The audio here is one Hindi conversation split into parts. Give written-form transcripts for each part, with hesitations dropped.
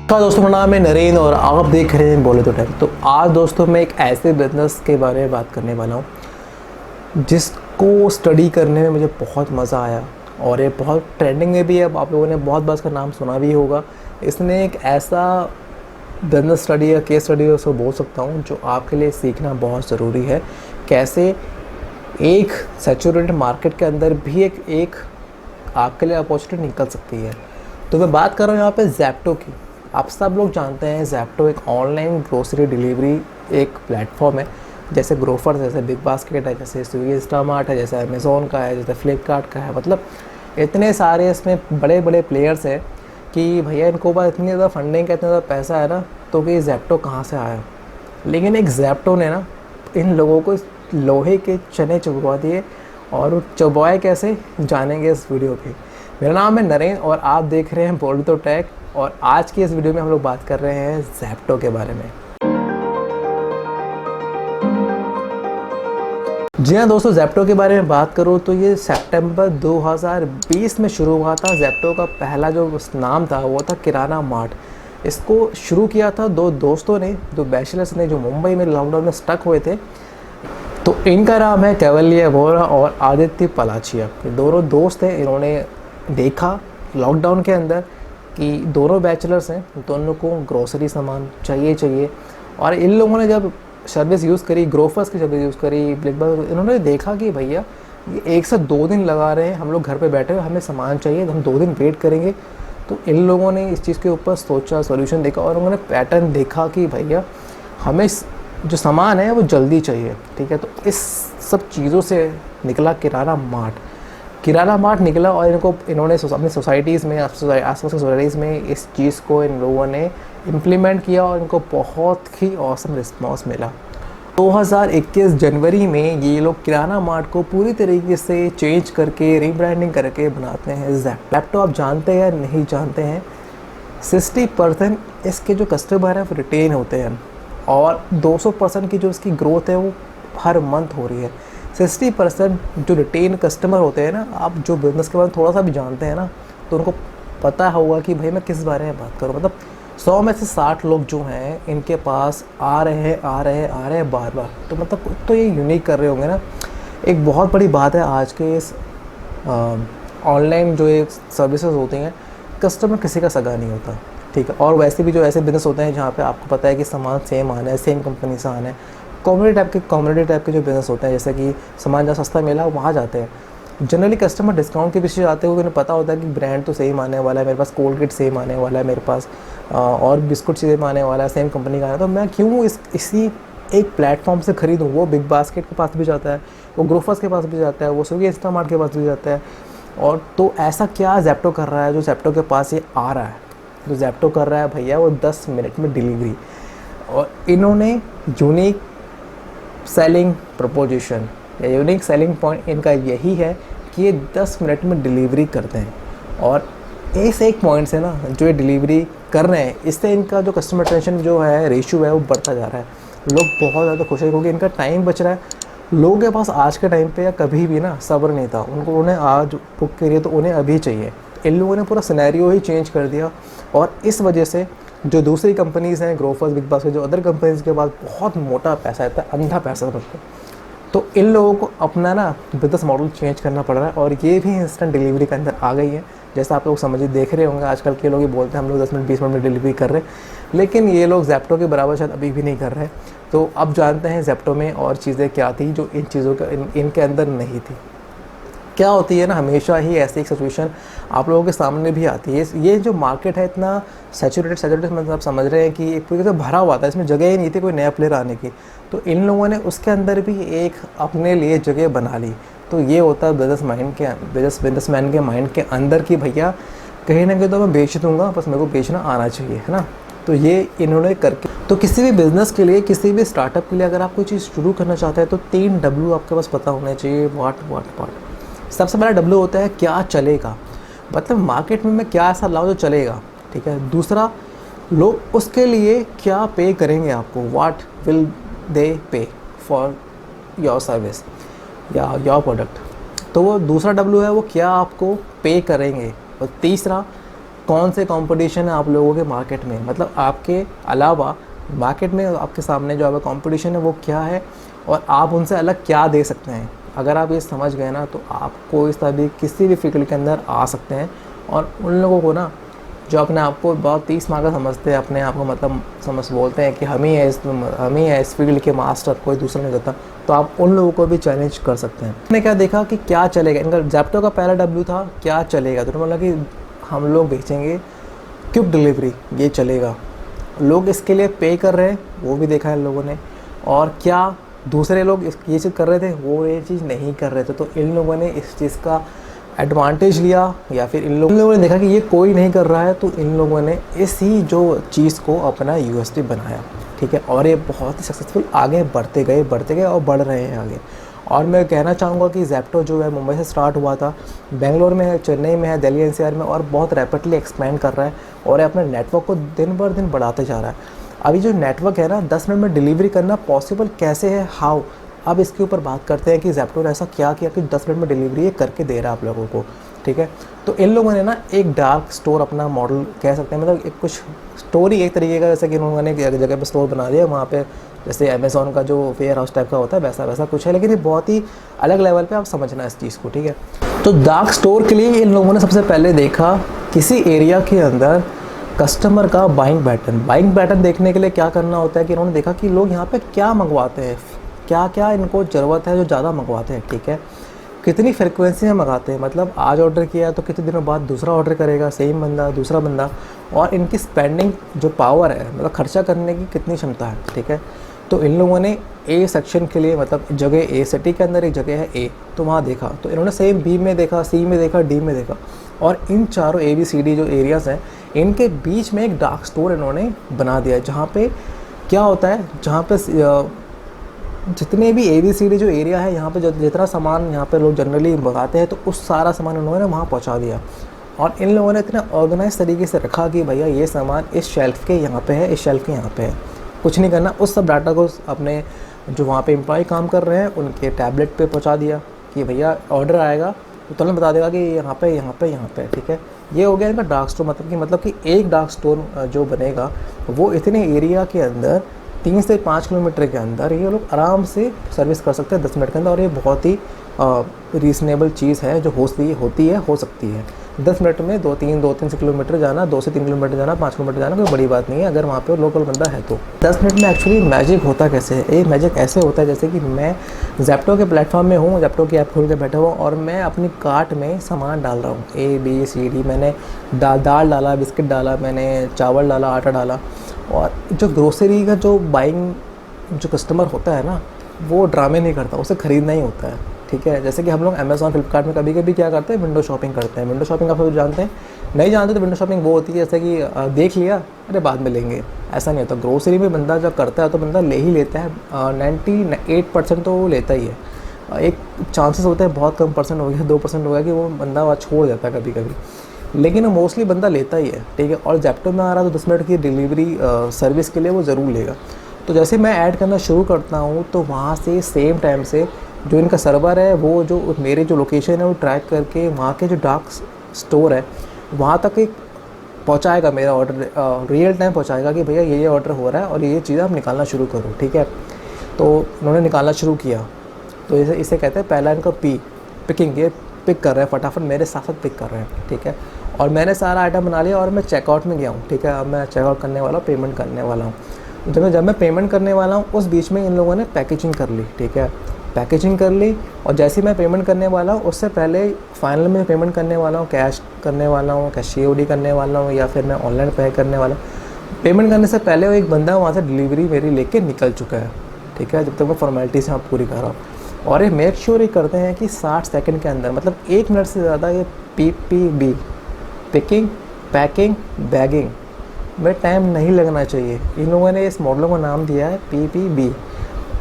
तो दोस्तों, मेरा नाम है नरेंद्र और आप देख रहे हैं बोले तो टेक। तो आज दोस्तों मैं एक ऐसे बिज़नेस के बारे में बात करने वाला हूँ जिसको स्टडी करने में मुझे बहुत मज़ा आया और ये बहुत ट्रेंडिंग में भी है। अब आप लोगों ने बहुत बार इसका नाम सुना भी होगा। इसने एक ऐसा बिज़नेस स्टडी या केस स्टडी उसको बोल सकता हूँ जो आपके लिए सीखना बहुत ज़रूरी है। कैसे एक सैचुरेटेड मार्केट के अंदर भी एक आपके लिए अपॉर्चुनिटी निकल सकती है। तो मैं बात कर रहा हूँ यहाँ पे ज़ेप्टो की। आप सब लोग जानते हैं ज़ेप्टो एक ऑनलाइन ग्रोसरी डिलीवरी एक प्लेटफॉर्म है। जैसे ग्रोफर्स, जैसे बिग बास्केट है, जैसे स्विगी इंस्टामार्ट है, जैसे अमेज़ॉन का है, जैसे फ्लिपकार्ट का है। मतलब इतने सारे इसमें बड़े बड़े प्लेयर्स हैं कि भैया इनको पास इतनी ज़्यादा फंडिंग का इतना ज़्यादा पैसा है ना, तो कि ज़ेप्टो कहाँ से आया। लेकिन एक ज़ेप्टो ने ना इन लोगों को लोहे के चने चबवा दिए, और वो चबाए कैसे जानेंगे इस वीडियो पे। मेरा नाम है नरेंद्र और आप देख रहे हैं बोल तो टेक। और आज की इस वीडियो में हम लोग बात कर रहे हैं ज़ेप्टो के बारे में। जी हाँ दोस्तों, ज़ेप्टो के बारे में बात करूँ तो ये सितंबर 2020 में शुरू हुआ था। ज़ेप्टो का पहला जो नाम था वो था किराना मार्ट। इसको शुरू किया था दो दोस्तों ने, दो बैचलर्स ने, जो मुंबई में लॉकडाउन में स्टक हुए थे। तो इनका नाम है कैवलिया वोरा और आदित्य पलाचिया। दोनों दोस्त हैं। इन्होंने देखा लॉकडाउन के अंदर कि दोनों बैचलर्स हैं, दोनों को ग्रोसरी सामान चाहिए। और इन लोगों ने जब सर्विस यूज़ करी, ग्रोफर्स की सर्विस यूज़ करी, ब्लिकबास्केट, इन्होंने देखा कि भैया ये 1 से 2 दिन लगा रहे हैं, हम लोग घर पे बैठे हुए, हमें सामान चाहिए, हम 2 दिन वेट करेंगे। तो इन लोगों ने इस चीज़ के ऊपर सोचा, सॉल्यूशन देखा और उन्होंने पैटर्न देखा कि भैया हमें जो सामान है वो जल्दी चाहिए। ठीक है, तो इस सब चीज़ों से निकला किराना मार्ट निकला। और इन्होंने अपनी सोसाइटीज़ में, आसपास की सोसाइटीज़ में इस चीज़ को इन लोगों ने इम्प्लीमेंट किया और इनको बहुत ही ऑसम रिस्पॉन्स मिला। 2021 जनवरी में ये लोग किराना मार्ट को पूरी तरीके से चेंज करके, रीब्रांडिंग करके बनाते हैं ज़ेप्टो। आप जानते हैं या नहीं जानते हैं, 60% इसके जो कस्टमर हैं वो रिटेन होते हैं और 200% की जो इसकी ग्रोथ है वो हर मंथ हो रही है। 60% जो रिटेन कस्टमर होते हैं ना, आप जो बिज़नेस के बारे में थोड़ा सा भी जानते हैं ना, तो उनको पता होगा कि भाई मैं किस बारे में बात करूँ। मतलब 100 में से 60 लोग जो हैं इनके पास आ रहे हैं बार। तो मतलब तो ये यूनिक कर रहे होंगे ना। एक बहुत बड़ी बात है आज के इस ऑनलाइन जो एक सर्विसेज होती हैं, कस्टमर किसी का सगा नहीं होता। ठीक है, और वैसे भी जो ऐसे बिज़नेस होते हैं जहाँ पे आपको पता है कि सामान सेम आना है, सेम कंपनी से आना है, कॉमोडिटी टाइप के जो बिज़नेस होते हैं, जैसे कि सामान जहाँ सस्ता मिला वहाँ जाते हैं। जनरली कस्टमर डिस्काउंट के पीछे जाते हैं, उन्हें पता होता है कि ब्रांड तो सेम आने वाला है, मेरे पास कोलगेट सेम आने वाला है, मेरे पास और बिस्कुट सेम आने वाला है, सेम कंपनी का आना है, तो मैं क्यों इसी एक प्लेटफॉर्म से ख़रीदूँ। वो बिग बास्केट के पास भी जाता है, वो ग्रोफर्स के पास भी जाता है, वो स्विगी इंस्टामार्ट के पास भी जाता है। और तो ऐसा क्या ज़ेप्टो कर रहा है जो ज़ेप्टो के पास ये आ रहा है। जो ज़ेप्टो कर रहा है भैया वो 10 मिनट में डिलीवरी। और इन्होंने यूनिक सेलिंग प्रपोजिशन या यूनिक सेलिंग पॉइंट इनका यही है कि ये 10 मिनट में डिलीवरी करते हैं। और इस एक पॉइंट से ना, जो ये डिलीवरी कर रहे हैं, इससे इनका जो कस्टमर अटेंशन जो है रेशियो है वो बढ़ता जा रहा है। लोग बहुत ज़्यादा खुश है क्योंकि इनका टाइम बच रहा है। लोगों के पास आज के टाइम पे या कभी भी ना सब्र नहीं था, उन्हें आज बुक करिए तो उन्हें अभी चाहिए। इन लोगों ने पूरा सिनेरियो ही चेंज कर दिया। और इस वजह से जो दूसरी कंपनीज़ हैं, ग्रोफर्स, बिग बास्केट, जो अदर कंपनीज़ के पास बहुत मोटा पैसा आता है, अंधा पैसा मतलब, तो इन लोगों को अपना ना बिजनेस मॉडल चेंज करना पड़ रहा है। और ये भी इंस्टेंट डिलीवरी के अंदर आ गई है। जैसा आप लोग समझिए, देख रहे होंगे आजकल के लोग ये बोलते हैं हम लोग 10 मिनट 20 मिनट में डिलीवरी कर रहे हैं, लेकिन ये लोग ज़ेप्टो के बराबर शायद अभी भी नहीं कर रहे। तो अब जानते हैं ज़ेप्टो में और चीज़ें क्या थी जो इन चीज़ों का इनके अंदर नहीं थी। क्या होती है ना, हमेशा ही ऐसी एक सिचुएशन आप लोगों के सामने भी आती है। ये जो मार्केट है इतना सैचुरेटेड मतलब आप समझ रहे हैं कि एक पूरी तरह भरा हुआ था, इसमें जगह ही नहीं थी कोई नया प्लेयर आने की। तो इन लोगों ने उसके अंदर भी एक अपने लिए जगह बना ली। तो ये होता है बिजनेसमैन के माइंड के अंदर कि भैया कहीं ना कहीं तो मैं बेच दूँगा, बस मेरे को बेचना आना चाहिए, है ना। तो ये इन्होंने करके, तो किसी भी बिज़नेस के लिए, किसी भी स्टार्टअप के लिए अगर आप कोई चीज़ शुरू करना चाहते हैं तो 3 W आपके पास पता होने चाहिए। वाट सबसे पहला W होता है क्या चलेगा, मतलब मार्केट में मैं क्या ऐसा लाऊं जो चलेगा। ठीक है, दूसरा लोग उसके लिए क्या पे करेंगे आपको, व्हाट विल दे पे फॉर योर सर्विस या योर प्रोडक्ट। तो वो दूसरा W है, वो क्या आपको पे करेंगे। और तीसरा कौन से कंपटीशन है आप लोगों के मार्केट में, मतलब आपके अलावा मार्केट में आपके सामने जो आपका कंपटीशन है वो क्या है और आप उनसे अलग क्या दे सकते हैं। अगर आप ये समझ गए ना तो आपको इस तरह किसी भी फील्ड के अंदर आ सकते हैं। और उन लोगों को ना जो अपने आप को बहुत 30 मार्का समझते हैं, अपने आप को मतलब समझ बोलते हैं कि हम ही है इस फील्ड के मास्टर, कोई दूसरा नहीं करता, तो आप उन लोगों को भी चैलेंज कर सकते हैं। मैंने क्या देखा कि क्या चलेगा, इनका ज़ेप्टो का पहला डब्ल्यू था क्या चलेगा, तो मतलब कि हम लोग बेचेंगे क्विक डिलीवरी, ये चलेगा, लोग इसके लिए पे कर रहे हैं वो भी देखा है इन लोगों ने, और क्या दूसरे लोग ये चीज़ कर रहे थे वो ये चीज़ नहीं कर रहे थे, तो इन लोगों ने इस चीज़ का एडवांटेज लिया, या फिर इन लोगों ने देखा कि ये कोई नहीं कर रहा है, तो इन लोगों ने इसी जो चीज़ को अपना यूएसपी बनाया, ठीक है। और ये बहुत ही सक्सेसफुल आगे बढ़ते गए और बढ़ रहे हैं आगे। और मैं कहना चाहूँगा कि ज़ेप्टो जो है मुंबई से स्टार्ट हुआ था, बेंगलोर में है, चेन्नई में है, दिल्ली एनसीआर में, और बहुत रैपिडली एक्सपेंड कर रहा है और अपने नेटवर्क को दिन बर दिन बढ़ाते जा रहा है। अभी जो नेटवर्क है ना 10 मिनट में डिलीवरी करना पॉसिबल कैसे है, हाउ, अब इसके ऊपर बात करते हैं कि ज़ेप्टो ने ऐसा क्या किया कि 10 मिनट में डिलीवरी ये करके दे रहा है आप लोगों को, ठीक है। तो इन लोगों ने ना एक डार्क स्टोर अपना मॉडल कह सकते हैं, मतलब एक कुछ स्टोरी एक तरीके का, जैसे कि उन्होंने एक जगह पे स्टोर बना दिया, वहाँ पे जैसे अमेज़ॉन का जो वेयर हाउस टाइप का होता है वैसा कुछ है, लेकिन ये बहुत ही अलग लेवल पे आप समझना इस चीज़ को, ठीक है। तो डार्क स्टोर के लिए इन लोगों ने सबसे पहले देखा किसी एरिया के अंदर कस्टमर का बाइंग पैटर्न देखने के लिए क्या करना होता है कि इन्होंने देखा कि लोग यहाँ पे क्या मंगवाते हैं, क्या क्या इनको ज़रूरत है जो ज़्यादा मंगवाते हैं, ठीक है, कितनी फ्रिक्वेंसी में मंगाते हैं, मतलब आज ऑर्डर किया तो कितने दिनों बाद दूसरा ऑर्डर करेगा सेम बंदा, दूसरा बंदा, और इनकी स्पेंडिंग जो पावर है, मतलब खर्चा करने की कितनी क्षमता है, ठीक है। तो इन लोगों ने ए सेक्शन के लिए, मतलब जगह ए सिटी के अंदर एक जगह है ए, तो वहाँ देखा, तो इन्होंने सेम बी में देखा, सी में देखा, डी में देखा, और इन चारों ए बी सी डी जो एरियाज़ हैं इनके बीच में एक डार्क स्टोर इन्होंने बना दिया, जहाँ पे क्या होता है, जहाँ पे जितने भी ए बी सी डी जो एरिया है यहाँ पे जितना सामान यहाँ पे लोग जनरली मंगाते हैं, तो उस सारा सामान उन्होंने वहाँ पहुँचा दिया। और इन लोगों ने इतना ऑर्गेनाइज तरीके से रखा कि भैया ये सामान इस शेल्फ़ के यहाँ पे है, इस शेल्फ़ के यहाँ पे है, कुछ नहीं करना, उस सब डाटा को अपने जो वहाँ पे एम्प्लॉय काम कर रहे हैं उनके टैबलेट पे पहुँचा दिया कि भैया ऑर्डर आएगा तो तुरंत बता देगा कि यहाँ पे, ठीक है। ये हो गया इनका डार्क स्टोर, मतलब कि एक डार्क स्टोर जो बनेगा वो इतने एरिया के अंदर 3 से 5 किलोमीटर के अंदर ये लोग आराम से सर्विस कर सकते हैं 10 मिनट के अंदर, और ये बहुत ही रीज़नेबल चीज़ है जो हो सकती है 10 मिनट में 2-3 से किलोमीटर जाना, 2 से 3 किलोमीटर जाना, 5 किलोमीटर जाना कोई बड़ी बात नहीं है अगर वहाँ पे लोकल बंदा है तो। 10 मिनट में एक्चुअली मैजिक होता कैसे है, ये मैजिक ऐसे होता है जैसे कि मैं ज़ेप्टो के प्लेटफॉर्म में हूँ, ज़ेप्टो की ऐप खोल के बैठा हुआ और मैं अपनी कार्ट में सामान डाल रहा हूँ A B C D, मैंने दाल डाला, बिस्किट डाला, मैंने चावल डाला, आटा डाला, और जो ग्रोसरी का जो बाइंग जो कस्टमर होता है ना वो ड्रामे नहीं करता, उसे ख़रीदना ही होता है, ठीक है। जैसे कि हम लोग अमेज़ॉन फ्लिपकार्ट में कभी कभी क्या करते हैं, विंडो शॉपिंग करते हैं। विंडो शॉपिंग आप सब जानते हैं, नहीं जानते तो विंडो शॉपिंग वो होती है जैसे कि देख लिया अरे बाद में लेंगे, ऐसा नहीं होता। ग्रोसरी में बंदा जब करता है तो बंदा ले ही लेता है, 98% तो वो लेता ही है। एक चांसेस होते हैं बहुत कम परसेंट हो गया, 2% हो गया कि वो बंदा वहाँ छोड़ जाता है कभी कभी, लेकिन मोस्टली बंदा लेता ही है, ठीक है। और ज़ेप्टो में आ रहा तो 10 मिनट की डिलीवरी सर्विस के लिए वो ज़रूर लेगा। तो जैसे मैं ऐड करना शुरू करता हूँ तो वहाँ से सेम टाइम से जो इनका सर्वर है वो जो मेरे जो लोकेशन है वो ट्रैक करके वहाँ के जो डार्क स्टोर है वहाँ तक एक पहुँचाएगा मेरा ऑर्डर, रियल टाइम पहुँचाएगा कि भैया ये ऑर्डर हो रहा है और ये चीज़ आप निकालना शुरू करो, ठीक है। तो उन्होंने निकालना शुरू किया, तो इसे कहते हैं पहला इनका पिकिंग, ये पिक कर रहे हैं फटाफट मेरे साथ पिक कर रहे हैं, ठीक है। और मैंने सारा आइटम बना लिया और मैं चेकआउट में गया हूँ, ठीक है। अब मैं चेकआउट करने वाला हूँ, पेमेंट करने वाला हूँ। जब मैं पेमेंट करने वाला हूँ उस बीच में इन लोगों ने पैकेजिंग कर ली, ठीक है, पैकेजिंग कर ली। और जैसे ही मैं पेमेंट करने वाला हूँ उससे पहले फाइनल में पेमेंट करने वाला हूँ, कैश करने वाला हूँ, कैश COD करने वाला हूँ या फिर मैं ऑनलाइन पे करने वाला हूँ। पेमेंट करने से पहले एक बंदा वहाँ से डिलीवरी मेरी लेके निकल चुका है, ठीक है, जब तक मैं फॉर्मेलिटीज़ यहाँ पूरी कर रहा हूँ। और ये मेक श्योर ये करते हैं कि 60 सेकंड के अंदर, मतलब 1 मिनट से ज़्यादा ये PPB, पिकिंग, पैकिंग, बैगिंग में टाइम नहीं लगना चाहिए। इन लोगों ने इस मॉडल को नाम दिया है PPB,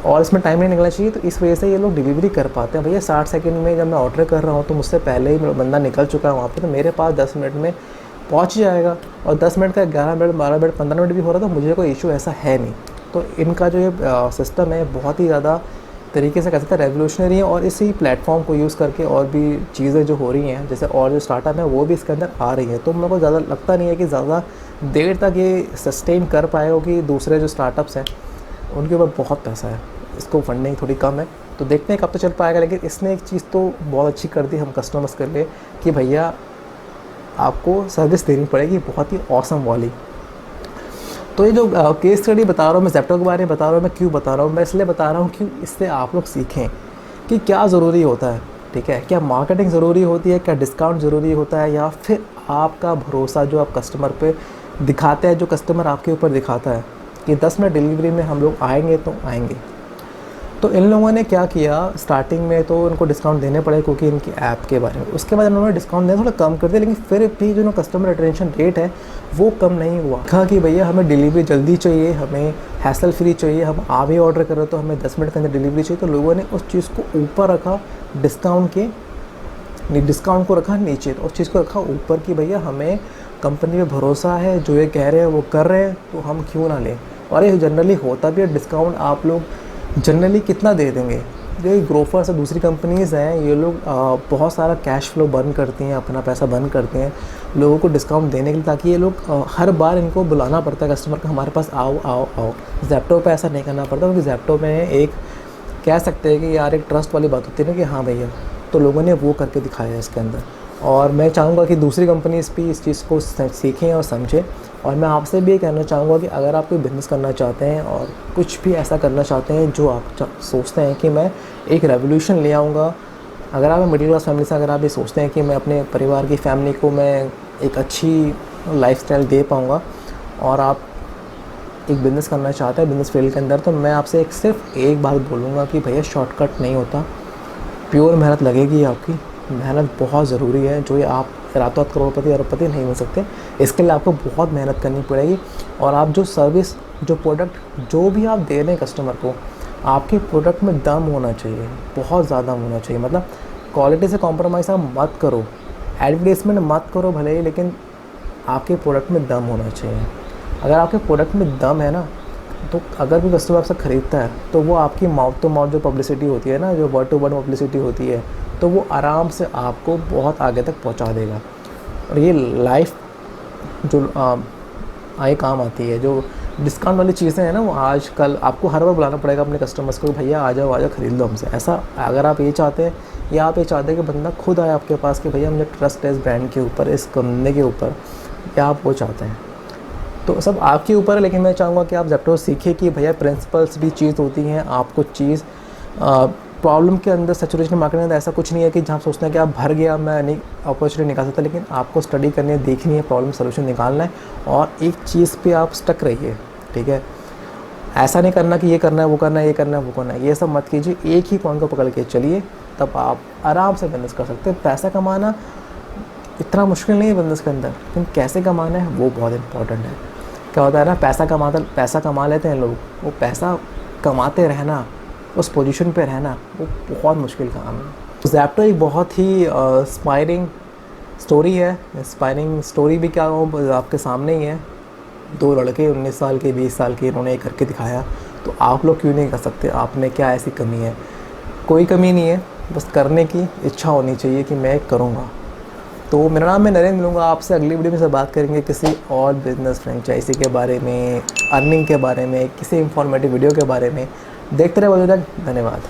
और इसमें टाइम नहीं निकलना चाहिए, तो इस वजह से ये लोग डिलीवरी कर पाते हैं। भैया 60 सेकंड में जब मैं ऑर्डर कर रहा हूँ तो मुझसे पहले ही बंदा निकल चुका है वहाँ पे, तो मेरे पास 10 मिनट में पहुँच जाएगा। और 10 मिनट का 11 मिनट, 12 मिनट, 15 मिनट भी हो रहा तो मुझे कोई इशू ऐसा है नहीं। तो इनका जो ये सिस्टम है बहुत ही ज़्यादा तरीके से कह सकते हैं रेवोल्यूशनरी है, और इसी प्लेटफॉर्म को यूज़ करके और भी चीज़ें जो हो रही हैं, जैसे और जो स्टार्टअप है वो भी इसके अंदर आ रही है। तो मेरे को ज़्यादा लगता नहीं है कि ज़्यादा देर तक ये सस्टेन कर पाएगा, कि दूसरे जो स्टार्टअप्स हैं उनके ऊपर बहुत पैसा है, इसको फंडिंग थोड़ी कम है। तो देखते हैं कब तक चल पाएगा। लेकिन इसने एक चीज़ तो बहुत अच्छी कर दी हम कस्टमर्स के लिए कि भैया आपको सर्विस देनी पड़ेगी बहुत ही ऑसम वाली। तो ये जो केस स्टडी बता रहा हूँ मैं, ज़ेप्टो के बारे में बता रहा हूँ, मैं क्यों बता रहा हूँ, मैं इसलिए बता रहा हूँ कि इससे आप लोग सीखें कि क्या ज़रूरी होता है। ठीक है, क्या मार्केटिंग ज़रूरी होती है, क्या डिस्काउंट ज़रूरी होता है, या फिर आपका भरोसा जो आप कस्टमर पे दिखाते हैं, जो कस्टमर आपके ऊपर दिखाता है कि 10 मिनट डिलीवरी में हम लोग आएंगे तो आएंगे। तो इन लोगों ने क्या किया, स्टार्टिंग में तो उनको डिस्काउंट देने पड़े क्योंकि इनकी ऐप के बारे में, उसके बाद उन्होंने डिस्काउंट देना थोड़ा कम कर दिया, लेकिन फिर भी जो कस्टमर रिटेंशन रेट है वो कम नहीं हुआ। कहा कि भैया हमें डिलीवरी जल्दी चाहिए, हमें हैसल फ्री चाहिए, हम आप ही ऑर्डर कर रहे तो हमें 10 मिनट के अंदर डिलीवरी चाहिए। तो लोगों ने उस चीज़ को ऊपर रखा, डिस्काउंट को रखा नीचे, तो उस चीज़ को रखा ऊपर कि भैया हमें कंपनी पे भरोसा है, जो ये कह रहे हैं वो कर रहे हैं, तो हम क्यों ना लें। और ये जनरली होता भी है। डिस्काउंट आप लोग जनरली कितना दे देंगे, जो ग्रोफर्स और दूसरी कंपनीज़ हैं ये लोग बहुत सारा कैश फ्लो बर्न करती हैं, अपना पैसा बर्न करते हैं लोगों को डिस्काउंट देने के लिए, ताकि ये लोग हर बार इनको बुलाना पड़ता है कस्टमर का, हमारे पास आओ आओ आओ। ज़ेप्टो पे ऐसा नहीं करना पड़ता, क्योंकि ज़ेप्टो में एक कह सकते हैं कि यार एक ट्रस्ट वाली बात होती है ना कि हाँ भैया, तो लोगों ने वो करके दिखाया है इसके अंदर। और मैं चाहूँगा कि दूसरी कंपनीज़ भी इस चीज़ को सीखें और समझें। और मैं आपसे भी ये कहना चाहूँगा कि अगर आप कोई बिज़नेस करना चाहते हैं और कुछ भी ऐसा करना चाहते हैं जो आप सोचते हैं कि मैं एक रेवोल्यूशन ले आऊँगा, अगर आप मिडिल क्लास फैमिली से अगर आप ये सोचते हैं कि मैं अपने परिवार की फैमिली को मैं एक अच्छी लाइफस्टाइल दे पाऊँगा, और आप एक बिज़नेस करना चाहते हैं बिज़नेस फील्ड के अंदर, तो मैं आपसे सिर्फ एक बात बोलूँगा कि भैया शॉर्टकट नहीं होता, प्योर मेहनत लगेगी। आपकी मेहनत बहुत ज़रूरी है, जो ये आप रातों रात करोड़पति अरबपति नहीं बन सकते, इसके लिए आपको बहुत मेहनत करनी पड़ेगी। और आप जो सर्विस, जो प्रोडक्ट जो भी आप दे रहे हैं कस्टमर को, आपके प्रोडक्ट में दम होना चाहिए, बहुत ज़्यादा होना चाहिए। मतलब क्वालिटी से कॉम्प्रोमाइज़ आप मत करो, एडवर्टाइजमेंट मत करो भले ही, लेकिन आपके प्रोडक्ट में दम होना चाहिए। अगर आपके प्रोडक्ट में दम है ना, तो अगर कोई कस्टमर आपसे ख़रीदता है तो वो आपकी माउथ टू माउथ जो पब्लिसिटी होती है ना, जो वर्ड टू वर्ड पब्लिसिटी होती है, तो वो आराम से आपको बहुत आगे तक पहुंचा देगा। और ये लाइफ जो आए काम आती है, जो डिस्काउंट वाली चीज़ें हैं ना, वो आजकल आपको हर बार बुलाना पड़ेगा अपने कस्टमर्स को, भैया आ जाओ ख़रीद लो हमसे। ऐसा अगर आप ये चाहते हैं, या आप ये चाहते हैं कि बंदा खुद आए आपके पास कि भैया मुझे ट्रस्ट है इस ब्रांड के ऊपर, इस कंपनी के ऊपर, या आप वो चाहते हैं, तो सब आपके ऊपर है। लेकिन मैं चाहूँगा कि आप ज़ेप्टो सीखें कि भैया प्रिंसिपल्स भी चीज़ होती हैं। आपको चीज़ प्रॉब्लम के अंदर, सैचुरेशन मार्केट के अंदर ऐसा कुछ नहीं है कि जहाँ सोचते हैं कि आप भर गया मैं नहीं अपॉर्चुनिटी निकाल सकता, लेकिन आपको स्टडी करनी है, देखनी है, प्रॉब्लम सोल्यूशन निकालना है, और एक चीज़ पे आप स्टक रहिए। ठीक है, ऐसा नहीं करना कि ये करना है वो करना है, ये करना है वो करना है, ये सब मत कीजिए। एक ही पॉइंट को पकड़ के चलिए, तब आप आराम से बिजनेस कर सकते हैं। पैसा कमाना इतना मुश्किल नहीं है बिजनेस के अंदर, लेकिन कैसे कमाना है वो बहुत इंपॉर्टेंट है। क्या होता है ना, पैसा कमा लेते हैं लोग, वो पैसा कमाते रहना, उस पोजीशन पे रहना, वो बहुत मुश्किल काम है। ज़ेप्टो एक बहुत ही इंस्पायरिंग स्टोरी है। इंस्पायरिंग स्टोरी भी क्या हो, आपके सामने ही है। 2 लड़के 19 साल के 20 साल के, इन्होंने करके दिखाया, तो आप लोग क्यों नहीं कर सकते? आप में क्या ऐसी कमी है? कोई कमी नहीं है, बस करने की इच्छा होनी चाहिए कि मैं करूँगा। तो मेरा नाम है नरेंद्र, मिलूँगा आपसे अगली वीडियो में से बात करेंगे किसी और बिजनेस फ्रेंचाइजी के बारे में, अर्निंग के बारे में, किसी इंफॉर्मेटिव वीडियो के बारे में। देखते रहे, बोलिए तक धन्यवाद।